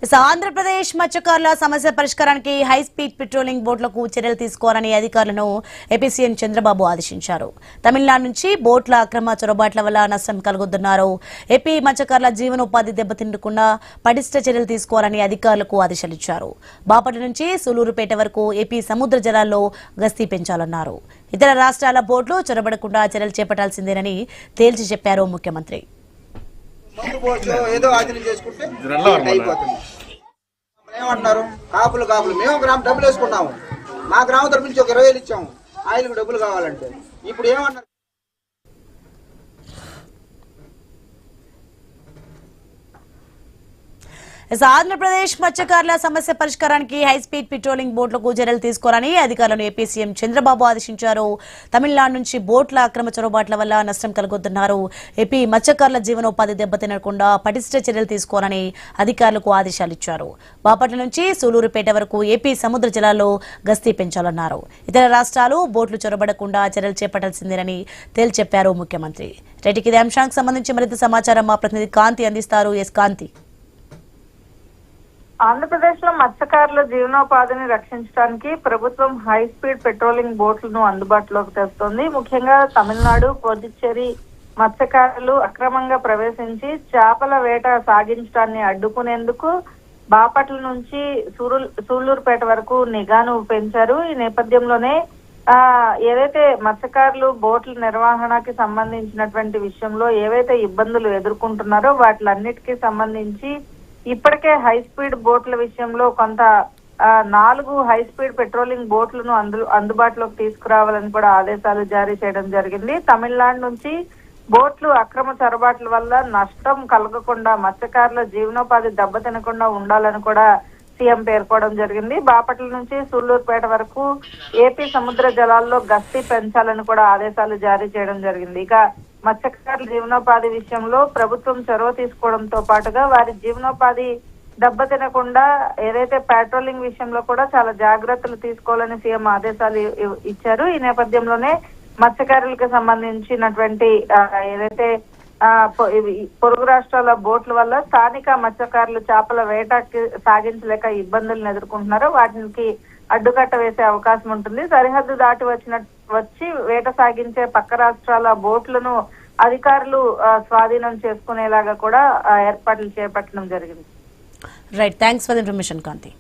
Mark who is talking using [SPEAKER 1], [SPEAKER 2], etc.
[SPEAKER 1] ఆంధ్రప్రదేశ్ మత్స్యకారుల సమస్య పరిష్కారానికి హై స్పీడ్ పెట్రోలింగ్ బోట్లకు చర్యలు తీసుకోవాలని అధికారులను ఏపీ సీఎం చంద్రబాబు ఆదేశించారు. తమిళనాడు నుంచి బోట్ల అక్రమ చొరబాట్ల వల్ల నష్టం కలుగుతున్నారు. ఏపీ మత్స్యకారుల జీవనోపాధి దెబ్బతింటకుండా పటిష్ట చర్యలు తీసుకోవాలని అధికారులకు ఆదేశాలిచ్చారు. బాపట్ల నుంచి సూలూరుపేట వరకు ఏపీ సముద్ర జలాల్లో గస్తీ పెంచాలన్నారు. ఇతర రాష్ట్రాల బోట్లు చొరబడకుండా చర్యలు చేపట్టాల్సిందేనని తేల్చి చెప్పారు ముఖ్యమంత్రి.
[SPEAKER 2] ఏదో ఆచరణ చేసుకుంటే అయిపోతుంది. ఏమంటున్నారు కాపులు మేము గ్రామం డబ్బులు వేసుకున్నాము. మా గ్రామం తరపు నుంచి ఒక 20,000 ఇచ్చాము ఆయిల్కి డబ్బులు కావాలంటే. ఇప్పుడు ఏమన్నారు
[SPEAKER 1] ఆంధ్రప్రదేశ్ మత్స్యకారుల సమస్య పరిష్కారానికి హై స్పీడ్ పెట్రోలింగ్ బోట్లకు చర్యలు తీసుకోవాలని అధికారులను ఏపీ సీఎం చంద్రబాబు ఆదేశించారు. తమిళనాడు నుంచి బోట్ల అక్రమ చొరబాట్ల వల్ల నష్టం కలుగుతున్నారు. ఏపీ మత్స్యకారుల జీవనోపాధి దెబ్బతినకుండా పటిష్ట చర్యలు తీసుకోవాలని అధికారులకు ఆదేశాలిచ్చారు. బాపట్ల నుంచి సూలూరుపేట వరకు ఏపీ సముద్ర జలాల్లో గస్తీ పెంచాలన్నారు. ఇతర రాష్ట్రాలు బోట్లు చొరబడకుండా చర్యలు చేపట్టాల్సిందేనని తేల్చెప్పారు ముఖ్యమంత్రి. రైట్, ఇదే అంశానికి సంబంధించి మరింత సమాచారం మా ప్రతినిధి కాంతి అందిస్తారు. ఎస్ కాంతి.
[SPEAKER 3] ఆంధ్రప్రదేశ్ లో మత్స్యకారుల జీవనోపాధిని రక్షించడానికి ప్రభుత్వం హై స్పీడ్ పెట్రోలింగ్ బోట్లను అందుబాటులోకి తెస్తోంది. ముఖ్యంగా తమిళనాడు, పుదుచ్చేరి మత్స్యకారులు అక్రమంగా ప్రవేశించి చేపల వేట సాగించడాన్ని అడ్డుకునేందుకు బాపట్ల నుంచి సూళ్లూరుపేట వరకు నిఘాను పెంచారు. ఈ నేపథ్యంలోనే ఏదైతే మత్స్యకారులు బోట్ల నిర్వహణకి సంబంధించినటువంటి విషయంలో ఏవైతే ఇబ్బందులు ఎదుర్కొంటున్నారో వాటిలన్నిటికీ సంబంధించి ఇప్పటికే హై స్పీడ్ బోట్ల విషయంలో కొంత 4 హై స్పీడ్ పెట్రోలింగ్ బోట్లను అందుబాటులోకి తీసుకురావాలని కూడా ఆదేశాలు జారీ చేయడం జరిగింది. తమిళనాడు నుంచి బోట్లు అక్రమ చొరబాట్ల వల్ల నష్టం కలగకుండా మత్స్యకారుల జీవనోపాధి దెబ్బతినకుండా ఉండాలని కూడా సీఎం పేర్కోవడం జరిగింది. బాపట్ల నుంచి సూళ్లూరుపేట వరకు ఏపీ సముద్ర జలాల్లో గస్తీ పెంచాలని కూడా ఆదేశాలు జారీ చేయడం జరిగింది. ఇక మత్స్యకారుల జీవనోపాధి విషయంలో ప్రభుత్వం చొరవ తీసుకోవడంతో పాటుగా వారి జీవనోపాధి దెబ్బతినకుండా ఏదైతే పెట్రోలింగ్ విషయంలో కూడా చాలా జాగ్రత్తలు తీసుకోవాలని సీఎం ఆదేశాలు ఇచ్చారు. ఈ నేపథ్యంలోనే మత్స్యకారులకు సంబంధించినటువంటి ఏదైతే పొరుగు రాష్ట్రాల బోట్ల వల్ల స్థానిక మత్స్యకారులు చేపల వేటకి సాగించలేక ఇబ్బందులను ఎదుర్కొంటున్నారో వాటికి అడ్డుకట్ట వేసే అవకాశం ఉంటుంది. సరిహద్దు దాటి వచ్చి వేట సాగించే పక్క రాష్ట్రాల బోట్లను అధికారులు స్వాధీనం చేసుకునేలాగా కూడా ఏర్పాట్లు చేపట్టడం జరిగింది.
[SPEAKER 1] Right, thanks for the information Kanthi.